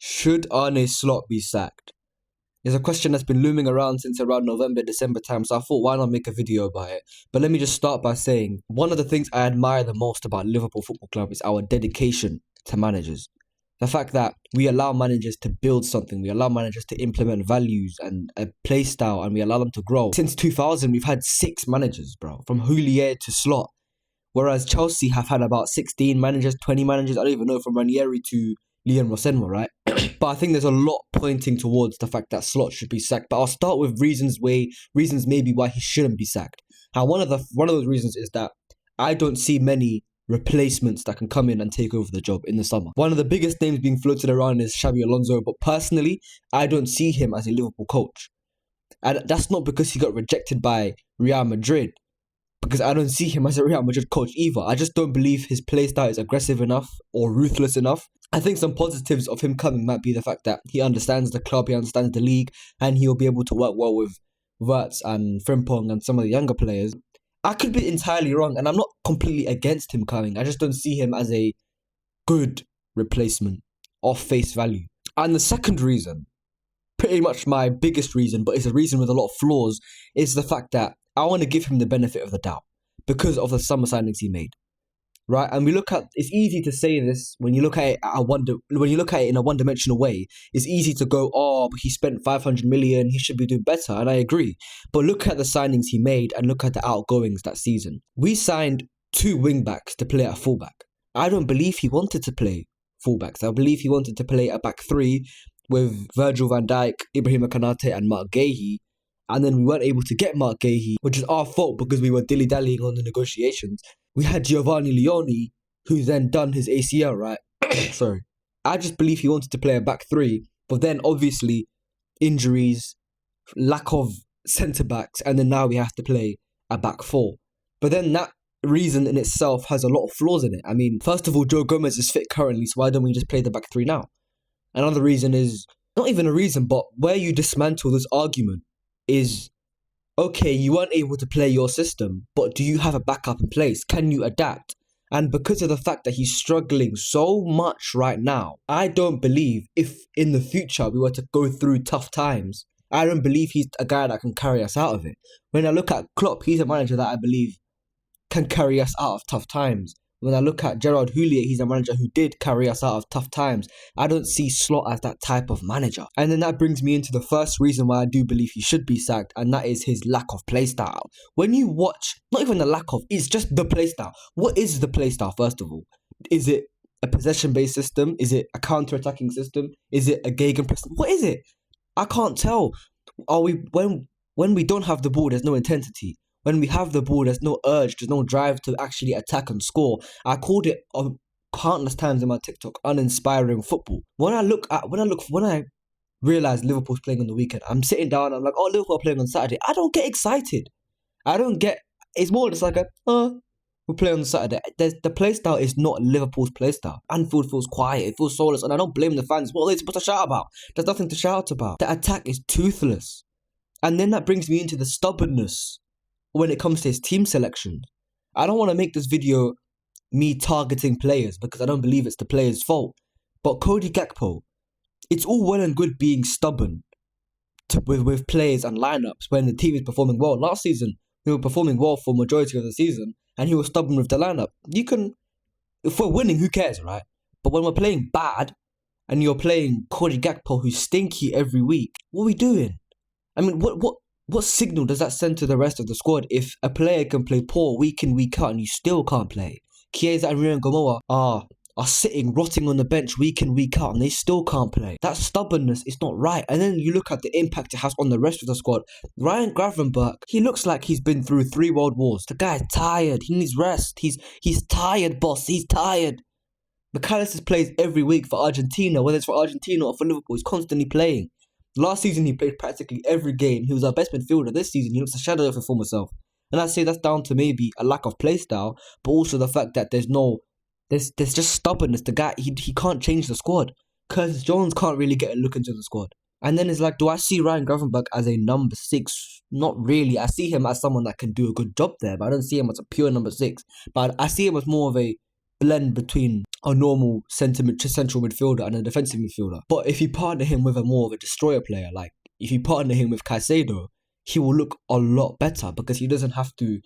Should Arne Slot be sacked? It's a question that's been looming around since around November, December time, so I thought, why not make a video about it? But let me just start by saying, one of the things I admire the most about Liverpool Football Club is our dedication to managers. The fact that we allow managers to build something, we allow managers to implement values and a play style, and we allow them to grow. Since 2000, we've had 6 managers, bro, from Houllier to Slot. Whereas Chelsea have had about 16 managers, 20 managers, I don't even know, from Ranieri to Leon Rosenwa, right? But I think there's a lot pointing towards the fact that Slot should be sacked. But I'll start with reasons maybe why he shouldn't be sacked. And one of those reasons is that I don't see many replacements that can come in and take over the job in the summer. One of the biggest names being floated around is Xabi Alonso, but personally, I don't see him as a Liverpool coach. And that's not because he got rejected by Real Madrid, because I don't see him as a Real Madrid coach either. I just don't believe his playstyle is aggressive enough or ruthless enough. I think some positives of him coming might be the fact that he understands the club, he understands the league, and he'll be able to work well with Wirtz and Frimpong and some of the younger players. I could be entirely wrong, and I'm not completely against him coming. I just don't see him as a good replacement of face value. And the second reason, pretty much my biggest reason, but it's a reason with a lot of flaws, is the fact that I want to give him the benefit of the doubt because of the summer signings he made, right? And it's easy to say this when you look at it in a one-dimensional way. It's easy to go, oh, but he spent 500 million, he should be doing better, and I agree. But look at the signings he made and look at the outgoings that season. We signed 2 wing-backs to play at fullback. I don't believe he wanted to play fullbacks. I believe he wanted to play a back 3 with Virgil van Dijk, Ibrahima Konate, and Mark Guéhi. And then we weren't able to get Mark Guéhi, which is our fault because we were dilly-dallying on the negotiations. We had Giovanni Leone, who's then done his ACL, right? Sorry. I just believe he wanted to play a back 3, but then obviously injuries, lack of centre-backs, and then now we have to play a back 4. But then that reason in itself has a lot of flaws in it. I mean, first of all, Joe Gomez is fit currently, so why don't we just play the back 3 now? Another reason is, not even a reason, but where you dismantle this argument is, okay, you weren't able to play your system, but do you have a backup in place? Can you adapt? And because of the fact that he's struggling so much right now, I don't believe if in the future we were to go through tough times, I don't believe he's a guy that can carry us out of it. When I look at Klopp, he's a manager that I believe can carry us out of tough times. When I look at Gerard Houllier, he's a manager who did carry us out of tough times. I don't see Slot as that type of manager. And then that brings me into the first reason why I do believe he should be sacked, and that is his lack of playstyle. When you watch, not even the lack of, it's just the playstyle. What is the playstyle, first of all? Is it a possession-based system? Is it a counter-attacking system? Is it a gegenpress? What is it? I can't tell. When we don't have the ball, there's no intensity. When we have the ball, there's no urge, there's no drive to actually attack and score. I called it countless times in my TikTok uninspiring football. When I realize Liverpool's playing on the weekend, I'm sitting down, I'm like, oh, Liverpool are playing on Saturday. I don't get excited. It's more just like we play on Saturday. The play style is not Liverpool's play style. Anfield feels quiet, it feels soulless, and I don't blame the fans. What are they supposed to shout about? There's nothing to shout about. The attack is toothless. And then that brings me into the stubbornness when it comes to his team selection. I don't want to make this video me targeting players because I don't believe it's the players' fault. But Cody Gakpo, it's all well and good being stubborn with players and lineups when the team is performing well. Last season, we were performing well for majority of the season and he was stubborn with the lineup. If we're winning, who cares, right? But when we're playing bad and you're playing Cody Gakpo who's stinky every week, what are we doing? I mean, what signal does that send to the rest of the squad if a player can play poor week in, week out and you still can't play? Chiesa and Ryan Gomoa are sitting, rotting on the bench week in, week out and they still can't play. That stubbornness is not right. And then you look at the impact it has on the rest of the squad. Ryan Gravenberch, he looks like he's been through 3 world wars. The guy's tired. He needs rest. He's tired, boss. He's tired. McAllister plays every week for Argentina, whether it's for Argentina or for Liverpool. He's constantly playing. Last season, he played practically every game. He was our best midfielder. This season, he looks a shadow of his former self. And I'd say that's down to maybe a lack of play style, but also the fact that there's just stubbornness. The guy, he can't change the squad. Curtis Jones can't really get a look into the squad. And then it's like, do I see Ryan Gravenberch as a number 6? Not really. I see him as someone that can do a good job there, but I don't see him as a pure number 6. But I see him as more of a blend between a normal central midfielder and a defensive midfielder. But if you partner him with a more of a destroyer player, like if you partner him with Caicedo, he will look a lot better because he doesn't have to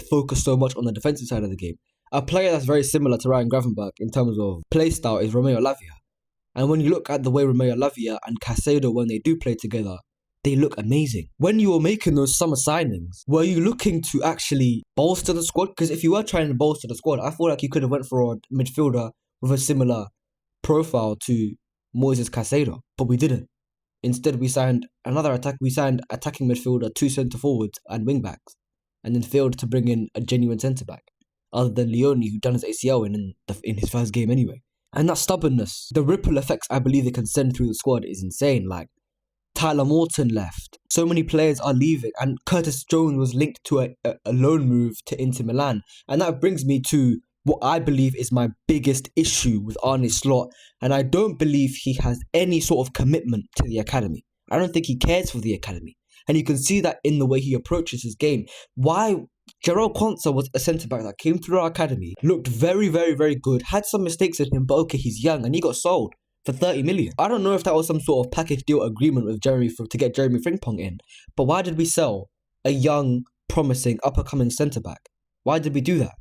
focus so much on the defensive side of the game. A player that's very similar to Ryan Gravenberch in terms of play style is Romeo Lavia. And when you look at the way Romeo Lavia and Caicedo, when they do play together, they look amazing. When you were making those summer signings, were you looking to actually bolster the squad? Because if you were trying to bolster the squad, I feel like you could have went for a midfielder with a similar profile to Moises Caicedo, but we didn't. Instead, we signed attacking midfielder, 2 centre forwards and wing backs, and then failed to bring in a genuine centre back, other than Leone, who done his ACL in his first game anyway. And that stubbornness, the ripple effects I believe it can send through the squad is insane. Like, Tyler Morton left. So many players are leaving, and Curtis Jones was linked to a loan move to Inter Milan. And that brings me to what I believe is my biggest issue with Arne Slot, and I don't believe he has any sort of commitment to the academy. I don't think he cares for the academy. And you can see that in the way he approaches his game. Why? Jarell Quansah was a centre-back that came through our academy, looked very, very, very good, had some mistakes in him, but okay, he's young, and he got sold for 30 million. I don't know if that was some sort of package deal agreement with to get Jeremy Frimpong in, but why did we sell a young, promising, up-and-coming centre-back? Why did we do that?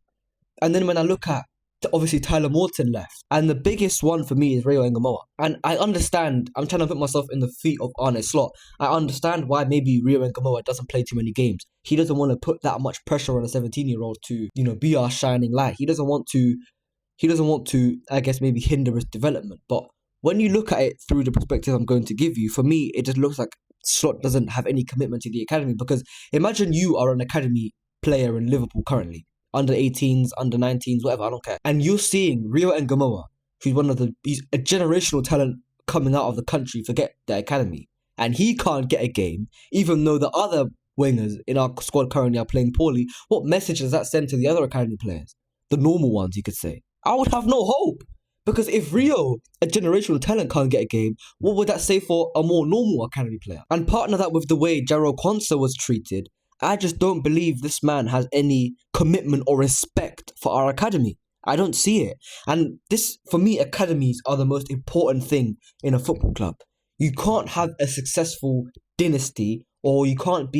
And then when I look at, obviously Tyler Morton left, and the biggest one for me is Rio Engamoa. And I understand, I'm trying to put myself in the feet of Arne Slot. I understand why maybe Rio Engamoa doesn't play too many games. He doesn't want to put that much pressure on a 17-year-old to, be our shining light. He doesn't want to, I guess, maybe hinder his development. But when you look at it through the perspective I'm going to give you, for me, it just looks like Slot doesn't have any commitment to the academy. Because imagine you are an academy player in Liverpool currently. Under 18s, under 19s, whatever, I don't care. And you're seeing Rio Engamoa, he's a generational talent coming out of the country, forget the academy. And he can't get a game, even though the other wingers in our squad currently are playing poorly. What message does that send to the other academy players? The normal ones, you could say. I would have no hope. Because if Rio, a generational talent, can't get a game, what would that say for a more normal academy player? And partner that with the way Jarell Quansah was treated, I just don't believe this man has any commitment or respect for our academy. I don't see it. And this, for me, academies are the most important thing in a football club. You can't have a successful dynasty, or you can't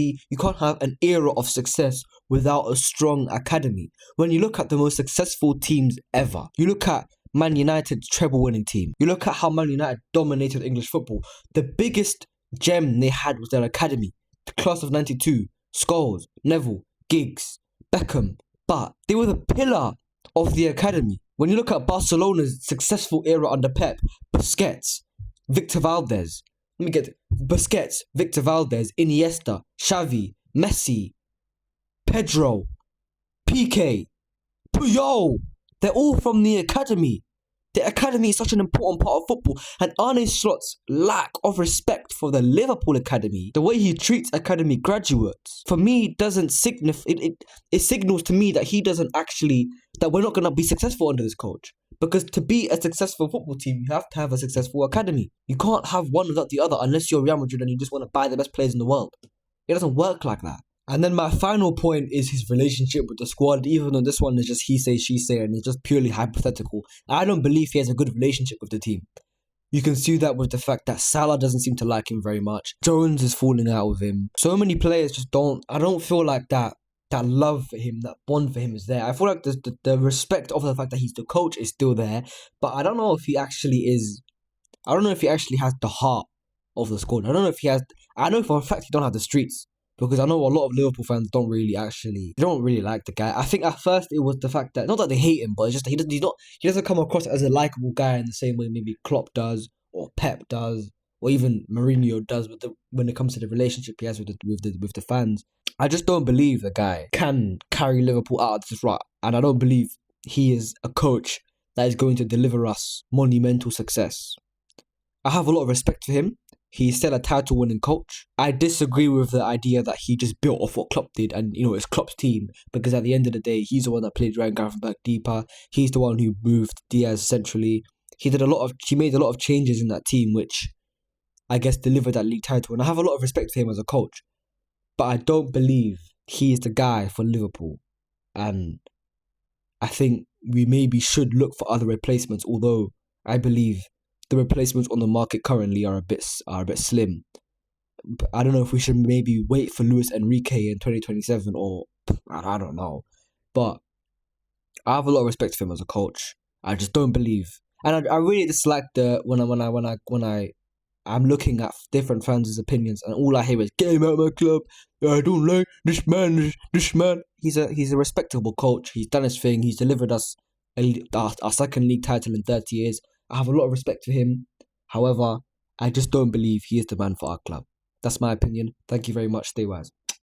have an era of success without a strong academy. When you look at the most successful teams ever, you look at Man United's treble-winning team. You look at how Man United dominated English football. The biggest gem they had was their academy. The class of 92. Scholes, Neville, Giggs, Beckham, but they were the pillar of the academy. When you look at Barcelona's successful era under Pep, Busquets, Victor Valdez, Iniesta, Xavi, Messi, Pedro, Piqué, Puyol, they're all from the academy. The academy is such an important part of football, and Arne Slot's lack of respect for the Liverpool academy, the way he treats academy graduates, for me doesn't signify. It signals to me that that we're not going to be successful under this coach. Because to be a successful football team, you have to have a successful academy. You can't have one without the other unless you're Real Madrid and you just want to buy the best players in the world. It doesn't work like that. And then my final point is his relationship with the squad, even though this one is just he say, she say, and it's just purely hypothetical. I don't believe he has a good relationship with the team. You can see that with the fact that Salah doesn't seem to like him very much. Jones is falling out with him. So many players just I don't feel like that love for him, that bond for him is there. I feel like the respect of the fact that he's the coach is still there, but I don't know if he actually has the heart of the squad. I know for a fact he don't have the streets. Because I know a lot of Liverpool fans don't really like the guy. I think at first it was the fact that, not that they hate him, but it's just that he doesn't come across as a likeable guy in the same way maybe Klopp does, or Pep does, or even Mourinho does when it comes to the relationship he has with the fans. I just don't believe the guy can carry Liverpool out of this rut, and I don't believe he is a coach that is going to deliver us monumental success. I have a lot of respect for him. He's still a title-winning coach. I disagree with the idea that he just built off what Klopp did and, it's Klopp's team, because at the end of the day, he's the one that played Ryan Gravenberch deeper. He's the one who moved Diaz centrally. He made a lot of changes in that team, which I guess delivered that league title. And I have a lot of respect for him as a coach. But I don't believe he is the guy for Liverpool. And I think we maybe should look for other replacements. Although I believe the replacements on the market currently are a bit slim. I don't know if we should maybe wait for Luis Enrique in 2027 or I don't know. But I have a lot of respect for him as a coach. I just don't believe, and I really dislike I'm looking at different fans' opinions, and all I hear is "Get him out of my club. I don't like this man. This man." He's a respectable coach. He's done his thing. He's delivered us our second league title in 30 years. I have a lot of respect for him. However, I just don't believe he is the man for our club. That's my opinion. Thank you very much. Stay wise.